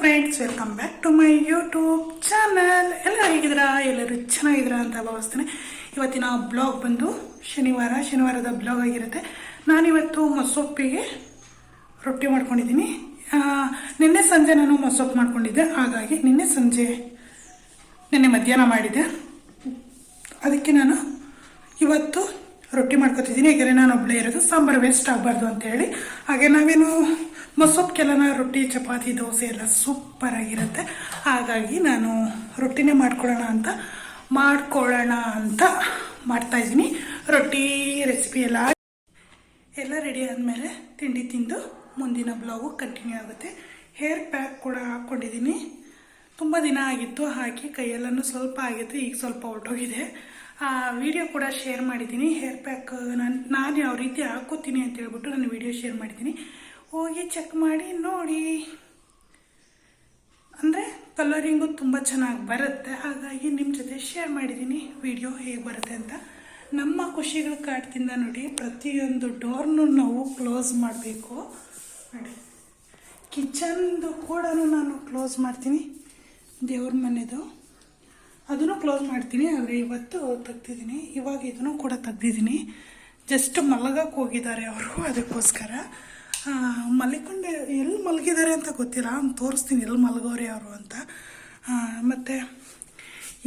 Friends, welcome back to my YouTube channel. ಎಲ್ಲರೂ ಹೇಗಿದ್ದೀರಾ? ಎಲ್ಲರೂ ಚೆನ್ನಾಗಿದ್ದೀರಾ ಅಂತ ಭಾವಿಸ್ತೇನೆ. ಇವತ್ತಿನ ಬ್ಲಾಗ್ ಬಂದು ಶನಿವಾರದ ಬ್ಲಾಗ್ ಆಗಿರುತ್ತೆ. ನಾನಿವತ್ತು ಮೊಸೊಪ್ಪಿಗೆ ರೊಟ್ಟಿ ಮಾಡ್ಕೊಂಡಿದ್ದೀನಿ. ನಿನ್ನೆ ಸಂಜೆ ನಾನು ಮೊಸೊಪ್ಪು ಮಾಡ್ಕೊಂಡಿದ್ದೆ, ಹಾಗಾಗಿ ನಿನ್ನೆ ಮಧ್ಯಾಹ್ನ ಮಾಡಿದ್ದೆ. ಅದಕ್ಕೆ ನಾನು ಇವತ್ತು ರೊಟ್ಟಿ ಮಾಡ್ಕೊತಿದ್ದೀನಿ. ಯಾಕೆಂದರೆ ನಾನು ಒಬ್ಬಳೇ ಇರೋದು, ಸಾಂಬಾರು ವೇಸ್ಟ್ ಆಗಬಾರ್ದು ಅಂತೇಳಿ. ಹಾಗೆ ನಾವೇನು ಮೊಸೊಪ್ಪಿಗೆಲ್ಲ ರೊಟ್ಟಿ, ಚಪಾತಿ, ದೋಸೆ ಎಲ್ಲ ಸೂಪರ್ ಆಗಿರುತ್ತೆ. ಹಾಗಾಗಿ ನಾನು ರೊಟ್ಟಿನೇ ಮಾಡ್ಕೊಳ್ಳೋಣ ಅಂತ ಮಾಡ್ತಾಯಿದ್ದೀನಿ. ರೊಟ್ಟಿ ರೆಸಿಪಿ ಎಲ್ಲ ರೆಡಿ ಆದಮೇಲೆ ತಿಂಡಿ ತಿಂದು ಮುಂದಿನ ಬ್ಲಾಗು ಕಂಟಿನ್ಯೂ ಆಗುತ್ತೆ. ಹೇರ್ ಪ್ಯಾಕ್ ಕೂಡ ಹಾಕ್ಕೊಂಡಿದ್ದೀನಿ. ತುಂಬ ದಿನ ಆಗಿತ್ತು ಹಾಕಿ, ಕೈಯೆಲ್ಲೂ ಸ್ವಲ್ಪ ಆಗಿತ್ತು, ಈಗ ಸ್ವಲ್ಪ ಹೊರಟೋಗಿದೆ. ವಿಡಿಯೋ ಕೂಡ ಶೇರ್ ಮಾಡಿದ್ದೀನಿ. ಹೇರ್ ಪ್ಯಾಕ್ ನಾನು ಯಾವ ರೀತಿ ಹಾಕೋತೀನಿ ಅಂತ ಹೇಳ್ಬಿಟ್ಟು ನಾನು ವಿಡಿಯೋ ಶೇರ್ ಮಾಡಿದ್ದೀನಿ. ಹೋಗಿ ಚೆಕ್ ಮಾಡಿ ನೋಡಿ. ಅಂದರೆ ಕಲರಿಂಗು ತುಂಬ ಚೆನ್ನಾಗಿ ಬರುತ್ತೆ, ಹಾಗಾಗಿ ನಿಮ್ಮ ಜೊತೆ ಶೇರ್ ಮಾಡಿದ್ದೀನಿ ವಿಡಿಯೋ ಹೇಗೆ ಬರುತ್ತೆ ಅಂತ. ನಮ್ಮ ಖುಷಿಗಳ ಕಾಡ್ತಿಂದ ನೋಡಿ, ಪ್ರತಿಯೊಂದು ಡೋರ್ನು ನಾವು ಕ್ಲೋಸ್ ಮಾಡಬೇಕು. ನೋಡಿ, ಕಿಚನ್ದು ಕೂಡ ನಾನು ಕ್ಲೋಸ್ ಮಾಡ್ತೀನಿ. ದೇವ್ರ ಮನೆದು ಅದನ್ನು ಕ್ಲೋಸ್ ಮಾಡ್ತೀನಿ. ಆದರೆ ಇವತ್ತು ತೆಗ್ದಿದ್ದೀನಿ. ಇವಾಗ ಇದನ್ನು ಕೂಡ ತೆಗ್ದಿದ್ದೀನಿ. ಜಸ್ಟ್ ಮಲಗಕ್ಕೆ ಹೋಗಿದ್ದಾರೆ ಅವರು, ಅದಕ್ಕೋಸ್ಕರ ಮಲ್ಕೊಂಡೆ. ಎಲ್ಲಿ ಮಲಗಿದ್ದಾರೆ ಅಂತ ಗೊತ್ತಿಲ್ಲ, ತೋರಿಸ್ತೀನಿ ಎಲ್ಲಿ ಮಲಗೋರೆ ಅವರು ಅಂತ. ಮತ್ತು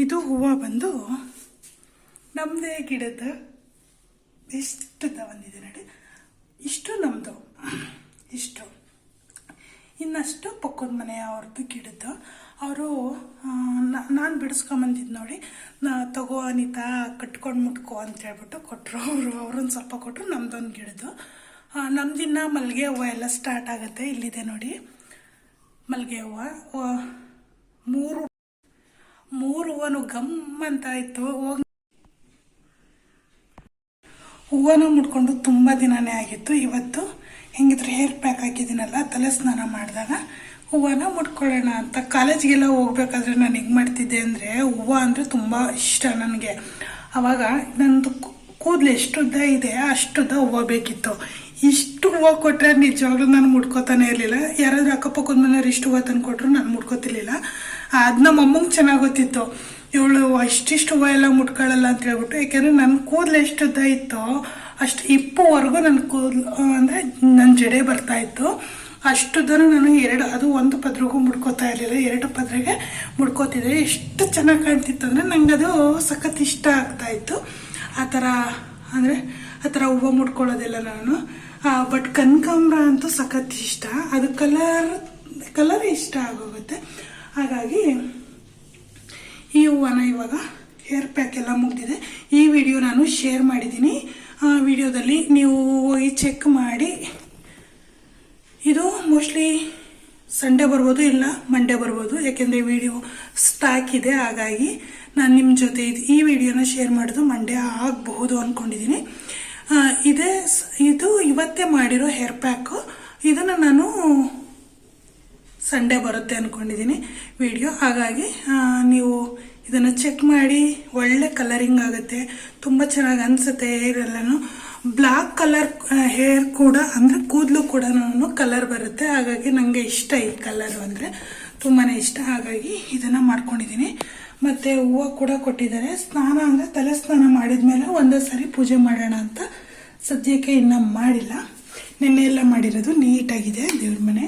ಇದು ಹೂವು ಬಂದು ನಮ್ಮದೇ ಗಿಡದ ಎಷ್ಟುದ ಬಂದಿದೆ ನೋಡಿ. ಇಷ್ಟು ನಮ್ಮದು, ಇಷ್ಟು. ಇನ್ನಷ್ಟು ಪಕ್ಕದ ಮನೆ ಅವ್ರದ್ದು ಗಿಡದ್ದು. ಅವರು ನಾನು ಬಿಡಿಸ್ಕೊಂಬಂದಿದ್ದು ನೋಡಿ, ತಗೋ ಅನಿತಾ ಕಟ್ಕೊಂಡು ಮುಟ್ಕೋ ಅಂತ ಹೇಳ್ಬಿಟ್ಟು ಕೊಟ್ಟರು. ಅವ್ರೊಂದು ಸ್ವಲ್ಪ ಕೊಟ್ಟರು. ನಮ್ಮದೊಂದು ಗಿಡದ್ದು. ನಮ್ದಿನ್ನ ಮಲ್ಲಿಗೆ ಹೂವು ಎಲ್ಲ ಸ್ಟಾರ್ಟ್ ಆಗುತ್ತೆ. ಇಲ್ಲಿದೆ ನೋಡಿ ಮಲ್ಲಿಗೆ ಹೂವು. ಮೂರು ಹೂವನು ಗಮ್ ಅಂತ ಇತ್ತು. ಹೂವನ ಮುಟ್ಕೊಂಡು ತುಂಬ ದಿನನೇ ಆಗಿತ್ತು. ಇವತ್ತು ಹೆಂಗಿದ್ರೆ ಹೇರ್ ಪ್ಯಾಕ್ ಹಾಕಿದ್ದೀನಲ್ಲ, ತಲೆ ಸ್ನಾನ ಮಾಡಿದಾಗ ಹೂವನ ಮುಟ್ಕೊಳ್ಳೋಣ ಅಂತ. ಕಾಲೇಜಿಗೆಲ್ಲ ಹೋಗ್ಬೇಕಾದ್ರೆ ನಾನು ಹೆಂಗೆ ಮಾಡ್ತಿದ್ದೆ ಅಂದರೆ, ಹೂವು ಅಂದರೆ ತುಂಬ ಇಷ್ಟ ನನಗೆ. ಆವಾಗ ನನ್ನದು ಕೂದಲು ಎಷ್ಟುದ್ದ ಇದೆ ಅಷ್ಟುದ್ದ ಹೂವು ಬೇಕಿತ್ತು. ಇಷ್ಟು ಹೂವು ಕೊಟ್ಟರೆ ನಿಜವಾಗ್ಲೂ ನಾನು ಮುಟ್ಕೋತಾನೆ ಇರಲಿಲ್ಲ. ಯಾರಾದರೂ ಅಕ್ಕಪಕ್ಕದ ಮನೆಯವ್ರು ಇಷ್ಟು ಹೂವು ತಂದು ಕೊಟ್ಟರು ನಾನು ಮುಟ್ಕೋತಿರ್ಲಿಲ್ಲ. ಅದು ನಮ್ಮ ಅಮ್ಮಂಗೆ ಚೆನ್ನಾಗಿ ಗೊತ್ತಿತ್ತು, ಇವಳು ಇಷ್ಟಿಷ್ಟು ಹೂವು ಎಲ್ಲ ಮುಟ್ಕೊಳ್ಳಲ್ಲ ಅಂತ ಹೇಳ್ಬಿಟ್ಟು. ಯಾಕೆಂದರೆ ನನ್ನ ಕೂದಲು ಎಷ್ಟುದ್ದ ಇತ್ತೋ ಅಷ್ಟು ಇಪ್ಪುವರೆಗೂ ನನ್ನ ಕೂದಲು ಅಂದರೆ ನನ್ನ ಜಡೆ ಬರ್ತಾಯಿತ್ತು. ಅಷ್ಟುದ್ದನ್ನು ನಾನು ಅದು ಒಂದು ಪದ್ರಿಗೂ ಮುಡ್ಕೋತಾ ಇರಲಿಲ್ಲ, 2 ಪದ್ರಿಗೆ ಮುಡ್ಕೋತಿದ್ದೆ. ಎಷ್ಟು ಚೆನ್ನಾಗಿ ಕಾಣ್ತಿತ್ತು ಅಂದರೆ ನಂಗೆ ಅದು ಸಖತ್ ಇಷ್ಟ ಆಗ್ತಾಯಿತ್ತು. ಆ ಥರ ಹೂವು ಮುಡ್ಕೊಳ್ಳೋದಿಲ್ಲ ನಾನು. ಬಟ್ ಕನಕಾಂಬ್ರ ಅಂತೂ ಸಖತ್ ಇಷ್ಟ. ಅದು ಕಲರ್ ಇಷ್ಟ ಆಗೋಗುತ್ತೆ. ಹಾಗಾಗಿ ಈ ಹೂವನ ಇವಾಗ ಹೇರ್ ಪ್ಯಾಕ್ ಎಲ್ಲ ಮುಗಿದಿದೆ. ಈ ವಿಡಿಯೋ ನಾನು ಶೇರ್ ಮಾಡಿದ್ದೀನಿ. ಆ ವಿಡಿಯೋದಲ್ಲಿ ನೀವು ಹೋಗಿ ಚೆಕ್ ಮಾಡಿ. ಇದು ಮೋಸ್ಟ್ಲಿ ಸಂಡೇ ಬರ್ಬೋದು, ಇಲ್ಲ ಮಂಡೇ ಬರ್ಬೋದು. ಯಾಕೆಂದರೆ ವಿಡಿಯೋ ಸ್ಟಾಕ್ ಇದೆ, ಹಾಗಾಗಿ ನಾನು ನಿಮ್ಮ ಜೊತೆ ಈ ವಿಡಿಯೋನ ಶೇರ್ ಮಾಡೋದು ಮಂಡೇ ಆಗಬಹುದು ಅಂದ್ಕೊಂಡಿದ್ದೀನಿ. ಇದು ಇವತ್ತೇ ಮಾಡಿರೋ ಹೇರ್ ಪ್ಯಾಕು. ಇದನ್ನು ನಾನು ಸಂಡೇ ಬರುತ್ತೆ ಅಂದ್ಕೊಂಡಿದ್ದೀನಿ ವಿಡಿಯೋ. ಹಾಗಾಗಿ ನೀವು ಇದನ್ನು ಚೆಕ್ ಮಾಡಿ. ಒಳ್ಳೆ ಕಲರಿಂಗ್ ಆಗುತ್ತೆ, ತುಂಬ ಚೆನ್ನಾಗಿ ಅನಿಸುತ್ತೆ. ಹೇರೆಲ್ಲನೂ ಬ್ಲ್ಯಾಕ್ ಕಲರ್ ಹೇರ್ ಕೂಡ, ಅಂದರೆ ಕೂದಲು ಕೂಡ ಕಲರ್ ಬರುತ್ತೆ. ಹಾಗಾಗಿ ನನಗೆ ಇಷ್ಟ, ಈ ಕಲರು ಅಂದರೆ ತುಂಬಾ ಇಷ್ಟ. ಹಾಗಾಗಿ ಇದನ್ನು ಮಾಡ್ಕೊಂಡಿದ್ದೀನಿ. ಮತ್ತು ಹೂವು ಕೂಡ ಕೊಟ್ಟಿದ್ದಾರೆ. ಸ್ನಾನ ಅಂದರೆ ತಲೆ ಸ್ನಾನ ಮಾಡಿದ ಮೇಲೆ ಒಂದೇ ಸಾರಿ ಪೂಜೆ ಮಾಡೋಣ ಅಂತ. ಸದ್ಯಕ್ಕೆ ಇನ್ನೂ ಮಾಡಿಲ್ಲ, ನಿನ್ನೆ ಎಲ್ಲ ಮಾಡಿರೋದು. ನೀಟಾಗಿದೆ ದೇವ್ರ ಮನೆ.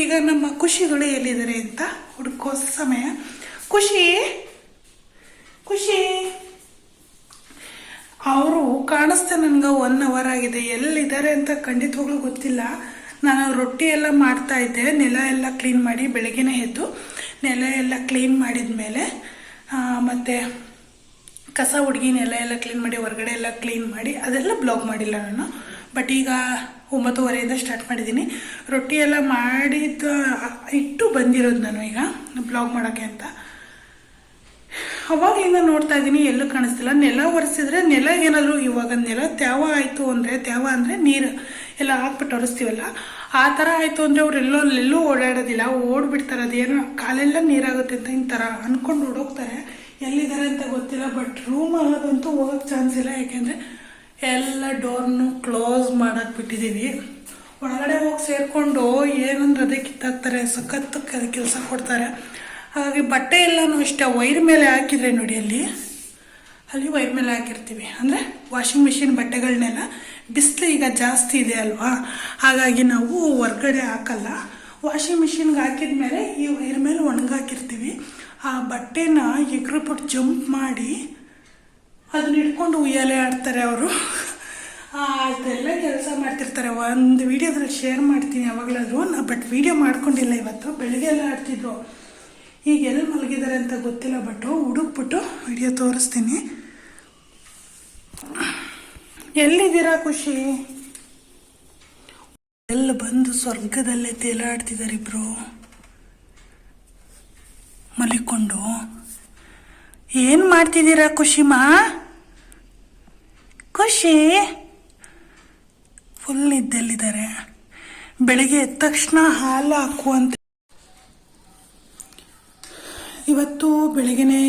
ಈಗ ನಮ್ಮ ಖುಷಿಗಳು ಎಲ್ಲಿದ್ದಾರೆ ಅಂತ ಹುಡುಕೋ ಸಮಯ. ಖುಷಿ ಅವರು ಕಾಣಿಸ್ತಾ ನನಗೆ 1 ಅವರ್ ಆಗಿದೆ. ಎಲ್ಲಿದ್ದಾರೆ ಅಂತ ಖಂಡಿತವಾಗ್ಲೂ ಗೊತ್ತಿಲ್ಲ. ನಾನು ರೊಟ್ಟಿ ಎಲ್ಲ ಮಾಡ್ತಾ ಇದ್ದೆ. ನೆಲ ಎಲ್ಲ ಕ್ಲೀನ್ ಮಾಡಿ, ಬೆಳಗ್ಗೆನೇ ಎದ್ದು ನೆಲ ಎಲ್ಲ ಕ್ಲೀನ್ ಮಾಡಿದ ಮೇಲೆ ಮತ್ತು ಕಸ ಹುಡುಗಿ ನೆಲ ಎಲ್ಲ ಕ್ಲೀನ್ ಮಾಡಿ, ಹೊರಗಡೆ ಎಲ್ಲ ಕ್ಲೀನ್ ಮಾಡಿ, ಅದೆಲ್ಲ ಬ್ಲಾಗ್ ಮಾಡಿಲ್ಲ ನಾನು. ಬಟ್ ಈಗ 9:30 ಸ್ಟಾರ್ಟ್ ಮಾಡಿದ್ದೀನಿ. ರೊಟ್ಟಿ ಎಲ್ಲ ಇಟ್ಟು ಬಂದಿರೋದು ನಾನು ಈಗ ಬ್ಲಾಗ್ ಮಾಡೋಕ್ಕೆ ಅಂತ. ಅವಾಗಲಿಂದ ನೋಡ್ತಾ ಇದ್ದೀನಿ, ಎಲ್ಲೂ ಕಾಣಿಸ್ತಿಲ್ಲ. ನೆಲ ಒರೆಸಿದ್ರೆ ನೆಲ ಏನಾದರೂ ಇವಾಗ ನೆಲ ತ್ಯಾವ ಆಯಿತು ಅಂದರೆ, ತ್ಯಾವ ಅಂದರೆ ನೀರು ಎಲ್ಲ ಹಾಕ್ಬಿಟ್ಟು ಒರೆಸ್ತೀವಲ್ಲ, ಆ ಥರ ಆಯಿತು ಅಂದರೆ ಅವ್ರು ಎಲ್ಲೂ ಓಡಾಡೋದಿಲ್ಲ, ಓಡ್ಬಿಡ್ತಾರೆ. ಅದೇನೋ ಕಾಲೆಲ್ಲ ನೀರಾಗುತ್ತೆ ಅಂತ ಈ ಥರ ಅಂದ್ಕೊಂಡು ಓಡೋಗ್ತಾರೆ. ಎಲ್ಲಿದ್ದಾರೆ ಅಂತ ಗೊತ್ತಿಲ್ಲ. ಬಟ್ ರೂಮ್ ಆಗೋದಂತೂ ಹೋಗೋಕ್ಕೆ ಚಾನ್ಸ್ ಇಲ್ಲ. ಯಾಕೆಂದರೆ ಎಲ್ಲ ಡೋರ್ನು ಕ್ಲೋಸ್ ಮಾಡಕ್ಕೆ ಬಿಟ್ಟಿದ್ದೀವಿ. ಒಳಗಡೆ ಹೋಗಿ ಸೇರಿಕೊಂಡು ಏನಂದ್ರೆ ಅದಕ್ಕೆ ಕಿತ್ತಾಕ್ತಾರೆ, ಸಖತ್ತು ಕೆಲಸ ಕೊಡ್ತಾರೆ. ಹಾಗಾಗಿ ಬಟ್ಟೆ ಎಲ್ಲನೂ ಅಷ್ಟೇ ವೈರ್ ಮೇಲೆ ಹಾಕಿದರೆ ನೋಡಿ, ಅಲ್ಲಿ ವೈರ್ ಮೇಲೆ ಹಾಕಿರ್ತೀವಿ. ಅಂದರೆ ವಾಷಿಂಗ್ ಮಿಷಿನ್ ಬಟ್ಟೆಗಳನ್ನೆಲ್ಲ ಬಿಸಿಲು ಈಗ ಜಾಸ್ತಿ ಇದೆ ಅಲ್ವಾ, ಹಾಗಾಗಿ ನಾವು ಹೊರ್ಗಡೆ ಹಾಕಲ್ಲ. ವಾಷಿಂಗ್ ಮಿಷಿನ್ಗೆ ಹಾಕಿದ ಮೇಲೆ ಈ ವೈರ್ ಮೇಲೆ ಒಣಗಾಕಿರ್ತೀವಿ. ಆ ಬಟ್ಟೆನ ಎಗ್ರುಬಿಟ್ಟು ಜಂಪ್ ಮಾಡಿ ಅದನ್ನ ಇಟ್ಕೊಂಡು ಉಯ್ಯಾಲೆ ಆಡ್ತಾರೆ ಅವರು. ಅದೆಲ್ಲ ಕೆಲಸ ಮಾಡ್ತಿರ್ತಾರೆ. ಒಂದು ವೀಡಿಯೋದ್ರಲ್ಲಿ ಶೇರ್ ಮಾಡ್ತೀನಿ ಯಾವಾಗಲಾದರೂ. ಬಟ್ ವೀಡಿಯೋ ಮಾಡ್ಕೊಂಡಿಲ್ಲ ಇವತ್ತು. ಬೆಳಗ್ಗೆ ಎಲ್ಲ ಆಡ್ತಿದ್ರು. ಈಗ ಎಲ್ಲಿ ಮಲಗಿದ್ದಾರೆ ಅಂತ ಗೊತ್ತಿಲ್ಲ, ಬಟ್ ಹುಡುಕ್ಬಿಟ್ಟು ವಿಡಿಯೋ ತೋರಿಸ್ತೀನಿ. ಎಲ್ಲಿದ್ದೀರಾ ಖುಷಿ? ಎಲ್ಲ ಬಂದು ಸ್ವರ್ಗದಲ್ಲೇ ತೇಲಾಡ್ತಿದ್ದಾರೆ ಇಬ್ರು ಮಲಿಕೊಂಡು. ಏನು ಮಾಡ್ತಿದ್ದೀರಾ ಖುಷಿಮಾ? ಖುಷಿ ಫುಲ್ ಇದ್ದಲ್ಲಿದ್ದಾರೆ. ಬೆಳಿಗ್ಗೆ ಎದ್ದ ತಕ್ಷಣ ಹಾಲು ಹಾಕುವಂತ. ಇವತ್ತು ಬೆಳಗ್ಗೆನೆ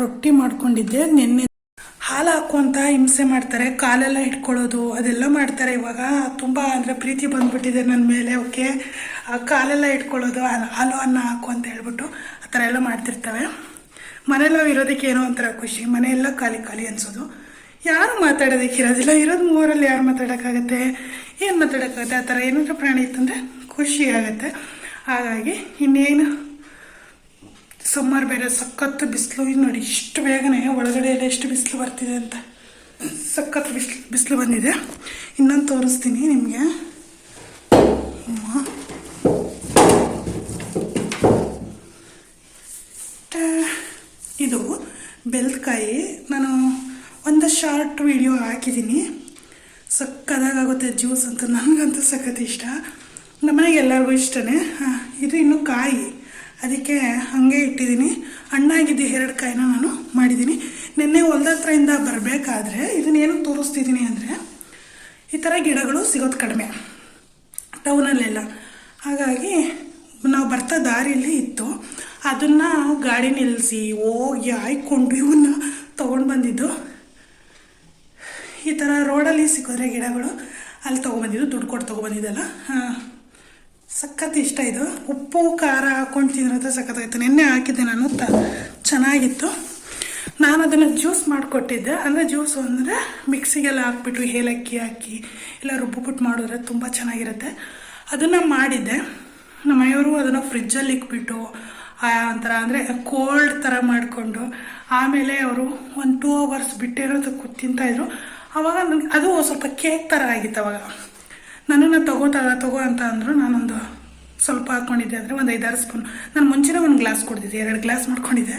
ರೊಟ್ಟಿ ಮಾಡ್ಕೊಂಡಿದ್ದೆ. ನಿನ್ನೆ ಹಾಲು ಹಾಕುವಂತ ಹಿಂಸೆ ಮಾಡ್ತಾರೆ, ಕಾಲೆಲ್ಲ ಇಟ್ಕೊಳ್ಳೋದು ಅದೆಲ್ಲ ಮಾಡ್ತಾರೆ. ಇವಾಗ ತುಂಬ ಅಂದರೆ ಪ್ರೀತಿ ಬಂದ್ಬಿಟ್ಟಿದೆ ನನ್ನ ಮೇಲೆ. ಓಕೆ, ಕಾಲೆಲ್ಲ ಇಟ್ಕೊಳ್ಳೋದು, ಹಾಲು ಅನ್ನ ಹಾಕು ಅಂತ ಹೇಳ್ಬಿಟ್ಟು ಆ ಥರ ಎಲ್ಲ ಮಾಡ್ತಿರ್ತವೆ. ಮನೆಯಲ್ಲ ಇರೋದಕ್ಕೆ ಏನೋ ಒಂಥರ ಖುಷಿ. ಮನೆಯೆಲ್ಲ ಖಾಲಿ ಖಾಲಿ ಅನ್ಸೋದು. ಯಾರು ಮಾತಾಡೋದಕ್ಕೆ ಇರೋದಿಲ್ಲ. ಇರೋದು ಮೂರಲ್ಲಿ ಯಾರು ಮಾತಾಡೋಕ್ಕಾಗತ್ತೆ? ಏನು ಮಾತಾಡೋಕ್ಕಾಗುತ್ತೆ? ಆ ಥರ ಏನಾದರೂ ಪ್ರಾಣಿ ಇತ್ತಂದರೆ ಖುಷಿ ಆಗುತ್ತೆ. ಹಾಗಾಗಿ ಇನ್ನೇನು ಸಮ್ಮರ್ ಬೇರೆ, ಸಖತ್ತು ಬಿಸಿಲು. ಇದು ನೋಡಿ ಇಷ್ಟು ಬೇಗನೆ ಒಳಗಡೆ ಎಲ್ಲ ಎಷ್ಟು ಬಿಸಿಲು ಬರ್ತಿದೆ ಅಂತ. ಸಖತ್ತು ಬಿಸಿಲು ಬಂದಿದೆ. ಇನ್ನೊಂದು ತೋರಿಸ್ತೀನಿ ನಿಮಗೆ. ಇದು ಬೆಲ್ದಕಾಯಿ. ನಾನು ಒಂದು ಶಾರ್ಟ್ ವಿಡಿಯೋ ಹಾಕಿದ್ದೀನಿ. ಸಕ್ಕದಾಗುತ್ತೆ ಜ್ಯೂಸ್ ಅಂತ. ನನಗಂತೂ ಸಖತ್ ಇಷ್ಟ. ನಮ್ಮನೆಗೆ ಎಲ್ಲರಿಗೂ ಇಷ್ಟನೇ. ಇದು ಇನ್ನೂ ಕಾಯಿ, ಅದಕ್ಕೆ ಹಾಗೆ ಇಟ್ಟಿದ್ದೀನಿ. ಹಣ್ಣಾಗಿದ್ದೆ 2 ಕಾಯಿನ ನಾನು ಮಾಡಿದ್ದೀನಿ. ನಿನ್ನೆ ಹೊಲ್ದ ಹತ್ರದಿಂದ ಬರಬೇಕಾದ್ರೆ ಇದನ್ನೇನು ತೋರಿಸ್ತಿದ್ದೀನಿ ಅಂದರೆ, ಈ ಥರ ಗಿಡಗಳು ಸಿಗೋದು ಕಡಿಮೆ ಟೌನಲ್ಲೆಲ್ಲ. ಹಾಗಾಗಿ ನಾವು ಬರ್ತಾ ದಾರಿಯಲ್ಲಿ ಇತ್ತು. ಅದನ್ನು ಗಾಡಿ ನಿಲ್ಲಿಸಿ ಹೋಗಿ ಆಯ್ಕೊಂಡು ಇವನ್ನ ತೊಗೊಂಡು ಬಂದಿದ್ದು. ಈ ಥರ ರೋಡಲ್ಲಿ ಸಿಕ್ಕಿದ್ರೆ ಗಿಡಗಳು ಅಲ್ಲಿ ತೊಗೊಬಂದಿದ್ದು, ದುಡ್ಡು ಕೊಟ್ಟು ತೊಗೊಬಂದಿದ್ದಲ್ಲ. ಸಖತ್ ಇಷ್ಟ ಇದು. ಉಪ್ಪು ಖಾರ ಹಾಕ್ಕೊಂಡು ತಿನ್ನೋದು ಸಖತ್ತಾಗಿತ್ತು. ನಿನ್ನೆ ಹಾಕಿದ್ದೆ ನಾನು, ಚೆನ್ನಾಗಿತ್ತು. ನಾನು ಅದನ್ನು ಜ್ಯೂಸ್ ಮಾಡಿಕೊಟ್ಟಿದ್ದೆ. ಅಂದರೆ ಜ್ಯೂಸು ಅಂದರೆ ಮಿಕ್ಸಿಗೆಲ್ಲ ಹಾಕ್ಬಿಟ್ಟು ಏಲಕ್ಕಿ ಹಾಕಿ ಎಲ್ಲ ರುಬ್ಬಿಬಿಟ್ಟು ಮಾಡಿದ್ರೆ ತುಂಬ ಚೆನ್ನಾಗಿರುತ್ತೆ. ಅದನ್ನು ಮಾಡಿದ್ದೆ. ನಮ್ಮ ಮನೆಯವರು ಅದನ್ನು ಫ್ರಿಜ್ಜಲ್ಲಿ ಇಕ್ಬಿಟ್ಟು ಒಂಥರ ಅಂದರೆ ಕೋಲ್ಡ್ ಥರ ಮಾಡಿಕೊಂಡು ಆಮೇಲೆ ಅವರು 1-2 ಅವರ್ಸ್ ಬಿಟ್ಟಿರೋದು ತಿಂತಾಯಿದ್ರು. ಆವಾಗ ನನಗೆ ಅದು ಸ್ವಲ್ಪ ಕೇಕ್ ಥರ ಆಗಿತ್ತು. ಅವಾಗ ನನ್ನನ್ನು ತಗೋ ಅಂತ ಅಂದರು. ನಾನೊಂದು ಸ್ವಲ್ಪ ಹಾಕ್ಕೊಂಡಿದ್ದೆ. ಅಂದರೆ ಒಂದು 5-6 ಸ್ಪೂನ್. ನಾನು ಮುಂಚೆನೇ ಒಂದು ಗ್ಲಾಸ್ ಕುಡ್ದಿದ್ದೆ, 2 ಗ್ಲಾಸ್ ಮಾಡ್ಕೊಂಡಿದ್ದೆ.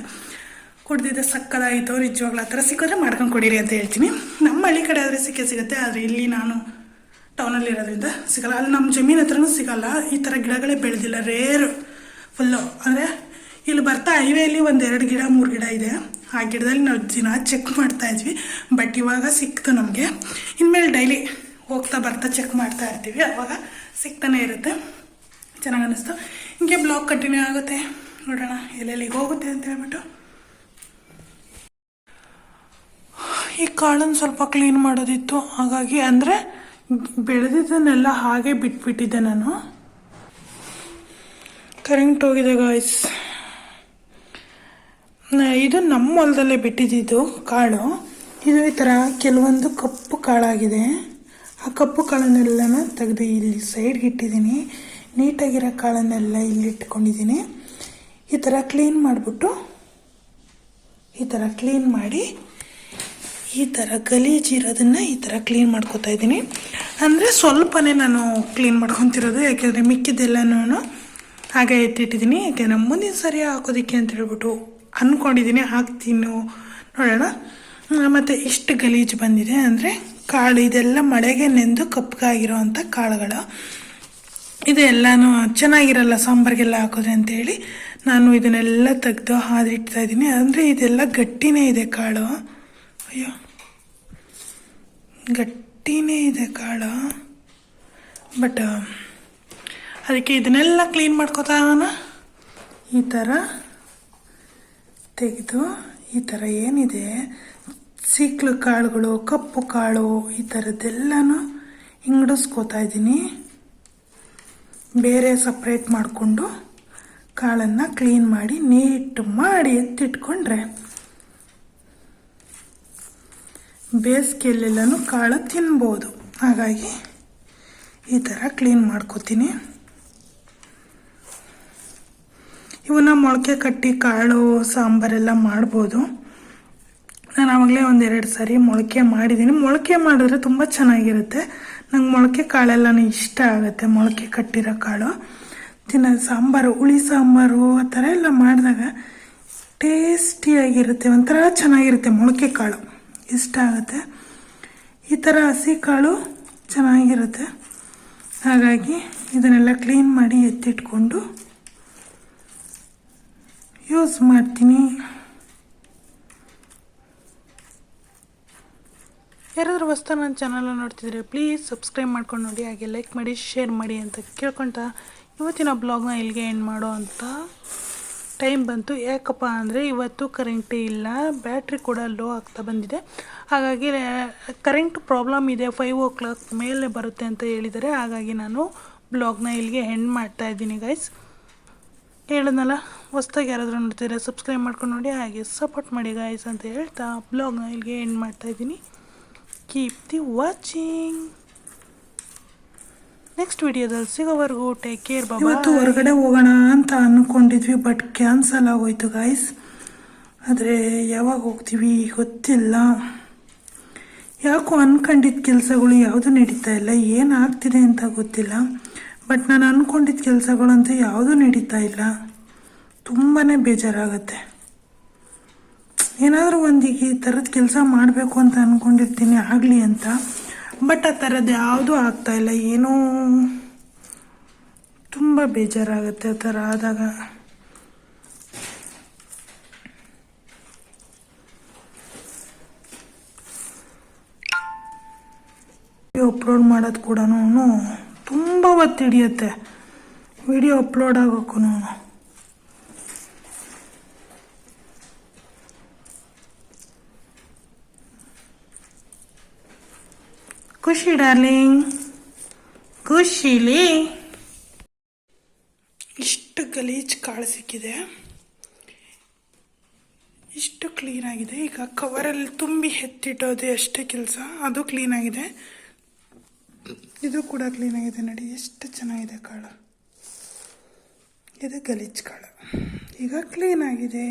ಕುಡ್ದಿದ್ದೆ ಸಕ್ಕದಾಗಿತ್ತು. ನಿಜವಾಗ್ಲೂ ಆ ಥರ ಸಿಕ್ಕಿದ್ರೆ ಮಾಡ್ಕೊಂಡು ಕೊಡಿರಿ ಅಂತ ಹೇಳ್ತೀನಿ. ನಮ್ಮ ಹಳ್ಳಿ ಕಡೆ ಆದರೆ ಸಿಗುತ್ತೆ. ಆದರೆ ಇಲ್ಲಿ ನಾನು ಟೌನಲ್ಲಿರೋದ್ರಿಂದ ಸಿಗೋಲ್ಲ. ಅಲ್ಲಿ ನಮ್ಮ ಜಮೀನು ಹತ್ರನೂ ಸಿಗೋಲ್ಲ. ಈ ಥರ ಗಿಡಗಳೇ ಬೆಳೆದಿಲ್ಲ, ರೇರು ಫುಲ್ಲು. ಅಂದರೆ ಇಲ್ಲಿ ಬರ್ತಾ ಹೈವೇಲಿ 1-2 ಗಿಡ 3 ಗಿಡ ಇದೆ. ಆ ಗಿಡದಲ್ಲಿ ನಾವು ದಿನ ಚೆಕ್ ಮಾಡ್ತಾಯಿದ್ವಿ. ಬಟ್ ಇವಾಗ ಸಿಕ್ತು ನಮಗೆ. ಇನ್ಮೇಲೆ ಡೈಲಿ ಹೋಗ್ತಾ ಬರ್ತಾ ಚೆಕ್ ಮಾಡ್ತಾ ಇರ್ತೀವಿ. ಅವಾಗ ಸಿಗ್ತಾನೆ ಇರುತ್ತೆ. ಚೆನ್ನಾಗಿ ಅನ್ನಿಸ್ತು. ಹಿಂಗೆ ಬ್ಲಾಗ್ ಕಂಟಿನ್ಯೂ ಆಗುತ್ತೆ. ನೋಡೋಣ ಎಲ್ಲೆಲ್ಲಿಗೆ ಹೋಗುತ್ತೆ ಅಂತ ಹೇಳ್ಬಿಟ್ಟು. ಈ ಕಾಳನ್ನು ಸ್ವಲ್ಪ ಕ್ಲೀನ್ ಮಾಡೋದಿತ್ತು. ಹಾಗಾಗಿ ಅಂದರೆ ಬೆಳೆದಿದ್ದನ್ನೆಲ್ಲ ಹಾಗೆ ಬಿಟ್ಬಿಟ್ಟಿದ್ದೆ ನಾನು. ಕರೆಂಟ್ ಹೋಗಿದೆ ಗಾಯ್ಸ್. ಇದು ನಮ್ಮ ಹೊಲದಲ್ಲೇ ಬಿಟ್ಟಿದ್ದು ಕಾಳು. ಇದು ಈ ಥರ ಕೆಲವೊಂದು ಕಪ್ಪು ಕಾಳಾಗಿದೆ. ಆ ಕಪ್ಪು ಕಾಳನ್ನೆಲ್ಲನ ತೆಗೆದು ಇಲ್ಲಿ ಸೈಡ್ಗೆ ಇಟ್ಟಿದ್ದೀನಿ. ನೀಟಾಗಿರೋ ಕಾಳನ್ನೆಲ್ಲ ಇಲ್ಲಿ ಇಟ್ಕೊಂಡಿದ್ದೀನಿ. ಈ ಥರ ಕ್ಲೀನ್ ಮಾಡಿಬಿಟ್ಟು ಈ ಥರ ಕ್ಲೀನ್ ಮಾಡಿ ಈ ಥರ ಗಲೀಜಿರೋದನ್ನು ಈ ಥರ ಕ್ಲೀನ್ ಮಾಡ್ಕೊತಾ ಇದ್ದೀನಿ. ಅಂದರೆ ಸ್ವಲ್ಪನೇ ನಾನು ಕ್ಲೀನ್ ಮಾಡ್ಕೊತಿರೋದು. ಯಾಕೆಂದರೆ ಮಿಕ್ಕಿದ್ದೆಲ್ಲನೂ ಹಾಗೆ ಎತ್ತಿಟ್ಟಿದ್ದೀನಿ. ಯಾಕೆಂದರೆ ಮುಂದಿನ ಸರಿ ಹಾಕೋದಕ್ಕೆ ಅಂತ ಹೇಳ್ಬಿಟ್ಟು ಅಂದ್ಕೊಂಡಿದ್ದೀನಿ. ಹಾಕ್ತೀನಿ ನೋಡೋಣ. ಮತ್ತು ಇಷ್ಟು ಗಲೀಜು ಬಂದಿದೆ. ಅಂದರೆ ಕಾಳು ಇದೆಲ್ಲ ಮಳೆಗೆ ನೆಂದು ಕಪ್ಪಗಾಗಿರೋವಂಥ ಕಾಳುಗಳು. ಇದೆಲ್ಲನೂ ಚೆನ್ನಾಗಿರಲ್ಲ ಸಾಂಬಾರಿಗೆಲ್ಲ ಹಾಕೋದ್ರೆ ಅಂತೇಳಿ ನಾನು ಇದನ್ನೆಲ್ಲ ತೆಗೆದು ಹಾದಿಡ್ತಾ ಇದ್ದೀನಿ. ಅಂದರೆ ಇದೆಲ್ಲ ಗಟ್ಟಿನೇ ಇದೆ ಕಾಳು. ಅಯ್ಯೋ, ಗಟ್ಟಿನೇ ಇದೆ ಕಾಳು. ಬಟ್ ಅದಕ್ಕೆ ಇದನ್ನೆಲ್ಲ ಕ್ಲೀನ್ ಮಾಡ್ಕೋತಾನ ಈ ಥರ ತೆಗೆದು ಈ ಥರ ಏನಿದೆ ಸೀಕ್ಳು ಕಾಳುಗಳು, ಕಪ್ಪು ಕಾಳು, ಈ ಥರದ್ದೆಲ್ಲನೂ ಹಿಂಗಡಿಸ್ಕೋತಾ ಇದ್ದೀನಿ. ಬೇರೆ ಸಪ್ರೇಟ್ ಮಾಡಿಕೊಂಡು ಕಾಳನ್ನು ಕ್ಲೀನ್ ಮಾಡಿ ನೀಟ್ ಮಾಡಿ ಎತ್ತಿಟ್ಕೊಂಡ್ರೆ ಬೇಸಿಗೆಯಲ್ಲೆಲ್ಲನೂ ಕಾಳು ತಿನ್ಬೋದು. ಹಾಗಾಗಿ ಈ ಥರ ಕ್ಲೀನ್ ಮಾಡ್ಕೋತೀನಿ. ಇವನ್ನ ಮೊಳಕೆ ಕಟ್ಟಿ ಕಾಳು ಸಾಂಬಾರೆಲ್ಲ ಮಾಡ್ಬೋದು. ನಾನು ಆವಾಗಲೇ ಒಂದೆರಡು ಸಾರಿ ಮೊಳಕೆ ಮಾಡಿದ್ದೀನಿ. ಮೊಳಕೆ ಮಾಡಿದ್ರೆ ತುಂಬ ಚೆನ್ನಾಗಿರುತ್ತೆ. ನಂಗೆ ಮೊಳಕೆ ಕಾಳೆಲ್ಲನೂ ಇಷ್ಟ ಆಗುತ್ತೆ. ಮೊಳಕೆ ಕಟ್ಟಿರೋ ಕಾಳು ತಿನ್ನೋದು, ಸಾಂಬಾರು, ಹುಳಿ ಸಾಂಬಾರು ಆ ಥರ ಎಲ್ಲ ಮಾಡಿದಾಗ ಟೇಸ್ಟಿಯಾಗಿರುತ್ತೆ, ಒಂಥರ ಚೆನ್ನಾಗಿರುತ್ತೆ. ಮೊಳಕೆ ಕಾಳು ಇಷ್ಟ ಆಗುತ್ತೆ. ಈ ಥರ ಹಸಿ ಕಾಳು ಚೆನ್ನಾಗಿರುತ್ತೆ. ಹಾಗಾಗಿ ಇದನ್ನೆಲ್ಲ ಕ್ಲೀನ್ ಮಾಡಿ ಎತ್ತಿಟ್ಕೊಂಡು ಯೂಸ್ ಮಾಡ್ತೀನಿ. ಯಾರಾದರೂ ಹೊಸ್ತಾ ನನ್ನ ಚಾನಲ್ನ ನೋಡ್ತಿದ್ರೆ ಪ್ಲೀಸ್ ಸಬ್ಸ್ಕ್ರೈಬ್ ಮಾಡ್ಕೊಂಡು ನೋಡಿ, ಹಾಗೆ ಲೈಕ್ ಮಾಡಿ, ಶೇರ್ ಮಾಡಿ ಅಂತ ಕೇಳ್ಕೊತಾ ಇವತ್ತಿನ ಬ್ಲಾಗ್ನ ಇಲ್ಲಿಗೆ ಎಂಡ್ ಮಾಡೋ ಅಂತ ಟೈಮ್ ಬಂತು. ಯಾಕಪ್ಪ ಅಂದರೆ ಇವತ್ತು ಕರೆಂಟೇ ಇಲ್ಲ, ಬ್ಯಾಟ್ರಿ ಕೂಡ ಲೋ ಆಗ್ತಾ ಬಂದಿದೆ. ಹಾಗಾಗಿ ಕರೆಂಟ್ ಪ್ರಾಬ್ಲಮ್ ಇದೆ, 5 o'clock ಮೇಲೆ ಬರುತ್ತೆ ಅಂತ ಹೇಳಿದ್ದಾರೆ. ಹಾಗಾಗಿ ನಾನು ಬ್ಲಾಗ್ನ ಇಲ್ಲಿಗೆ ಎಂಡ್ ಮಾಡ್ತಾ ಇದ್ದೀನಿ ಗೈಸ್. ಹೇಳಿದ್ನಲ್ಲ, ಹೊಸ್ದಾಗಿ ಯಾರಾದರೂ ನೋಡ್ತಿದ್ರೆ ಸಬ್ಸ್ಕ್ರೈಬ್ ಮಾಡ್ಕೊಂಡು ನೋಡಿ, ಹಾಗೆ ಸಪೋರ್ಟ್ ಮಾಡಿ ಗೈಸ್ ಅಂತ ಹೇಳ್ತಾ ಬ್ಲಾಗ್ನ ಇಲ್ಲಿಗೆ ಎಂಡ್ ಮಾಡ್ತಾ ಇದ್ದೀನಿ. Keep the watching. ನೆಕ್ಸ್ಟ್ ವಿಡಿಯೋದಲ್ಲಿ ಸಿಗೋವರೆಗೂ ಟೇಕ್ ಕೇರ್. ಇವತ್ತು ಹೊರಗಡೆ ಹೋಗೋಣ ಅಂತ ಅಂದ್ಕೊಂಡಿದ್ವಿ, ಬಟ್ ಕ್ಯಾನ್ಸಲ್ ಆಗೋಯ್ತು ಗೈಸ್. ಆದರೆ ಯಾವಾಗ ಹೋಗ್ತೀವಿ ಗೊತ್ತಿಲ್ಲ. ಯಾಕೋ ಅಂದ್ಕೊಂಡಿದ್ದ ಕೆಲಸಗಳು ಯಾವುದು ನಡೀತಾ ಇಲ್ಲ, ಏನಾಗ್ತಿದೆ ಅಂತ ಗೊತ್ತಿಲ್ಲ. ಬಟ್ ನಾನು ಅಂದ್ಕೊಂಡಿದ್ದ ಕೆಲಸಗಳಂತೂ ಯಾವುದೂ ನಡೀತಾ ಇಲ್ಲ. ತುಂಬಾ ಬೇಜಾರಾಗುತ್ತೆ. ಏನಾದರೂ ಒಂದೀಗ ಈ ಥರದ ಕೆಲಸ ಮಾಡಬೇಕು ಅಂತ ಅಂದ್ಕೊಂಡಿರ್ತೀನಿ, ಆಗಲಿ ಅಂತ. ಬಟ್ ಆ ಥರದ್ದು ಯಾವುದೂ ಆಗ್ತಾಯಿಲ್ಲ. ಏನೋ ತುಂಬ ಬೇಜಾರಾಗುತ್ತೆ ಆ ಥರ ಆದಾಗ. ಅಪ್ಲೋಡ್ ಮಾಡೋದು ಕೂಡ ತುಂಬ ಹೊತ್ತು ಹಿಡಿಯುತ್ತೆ. ವಿಡಿಯೋ ಅಪ್ಲೋಡ್ ಆಗೋಕ್ಕೂ ಖುಷಿ ಡಾರ್ಲಿಂಗ್, ಖುಷಿಲಿ. ಇಷ್ಟು ಗಲೀಜು ಕಾಳು ಸಿಕ್ಕಿದೆ, ಇಷ್ಟು ಕ್ಲೀನಾಗಿದೆ. ಈಗ ಕವರಲ್ಲಿ ತುಂಬಿ ಎತ್ತಿಟ್ಟೋದು ಅಷ್ಟೇ ಕೆಲಸ, ಅದು ಕ್ಲೀನಾಗಿದೆ. ಇದು ಕೂಡ ಕ್ಲೀನಾಗಿದೆ. ನೋಡಿ ಎಷ್ಟು ಚೆನ್ನಾಗಿದೆ ಕಾಳು. ಇದು ಗಲೀಜು ಕಾಳು, ಈಗ ಕ್ಲೀನಾಗಿದೆ.